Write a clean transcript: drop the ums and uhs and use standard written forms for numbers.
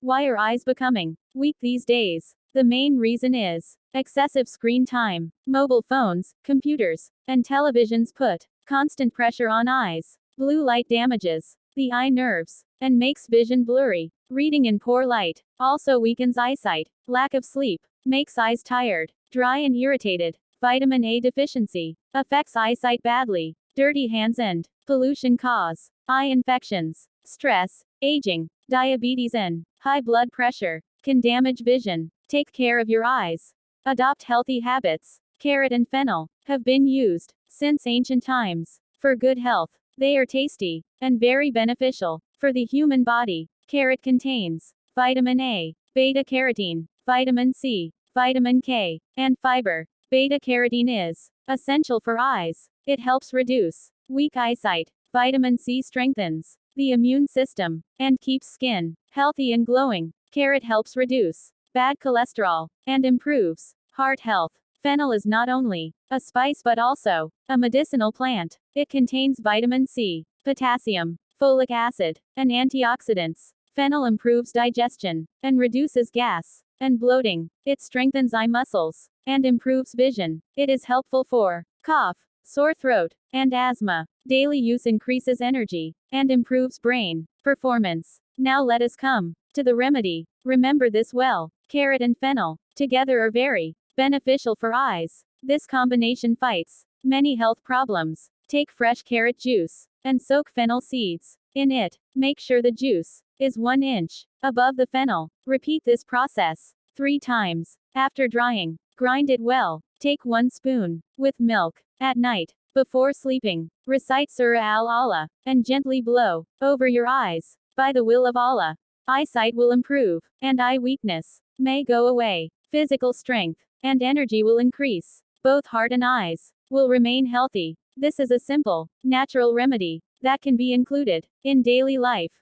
Why are eyes becoming weak these days? The main reason is excessive screen time. Mobile phones, computers, and televisions put constant pressure on eyes. Blue light damages the eye nerves and makes vision blurry. Reading in poor light also weakens eyesight. Lack of sleep makes eyes tired, dry, and irritated. Vitamin A deficiency affects eyesight badly. Dirty hands and pollution cause eye infections. Stress, aging, diabetes, and high blood pressure can damage vision. Take care of your eyes. Adopt healthy habits. Carrot and fennel have been used since ancient times for good health. They are tasty and very beneficial for the human body. Carrot contains vitamin A, beta carotene, vitamin C, vitamin K, and fiber. Beta carotene is essential for eyes. It helps reduce weak eyesight. Vitamin C strengthens the immune system and keeps skin healthy and glowing. Carrot helps reduce bad cholesterol and improves heart health. Fennel is not only a spice but also a medicinal plant. It contains vitamin C, potassium, folic acid, and antioxidants. Fennel improves digestion and reduces gas and bloating. It strengthens eye muscles and improves vision. It is helpful for cough, sore throat, and asthma. Daily use increases energy and improves brain performance. Now let us come to the remedy. Remember this well. Carrot and fennel together are very beneficial for eyes. This combination fights many health problems. Take fresh carrot juice and soak fennel seeds in it. Make sure the juice is 1 inch above the fennel. Repeat this process 3 times. After drying, grind it well. Take 1 spoon with milk at night before sleeping. Recite Surah Al-Allah and gently blow over your eyes. By the will of Allah, eyesight will improve and eye weakness may go away. Physical strength and energy will increase. Both heart and eyes will remain healthy. This is a simple, natural remedy that can be included in daily life.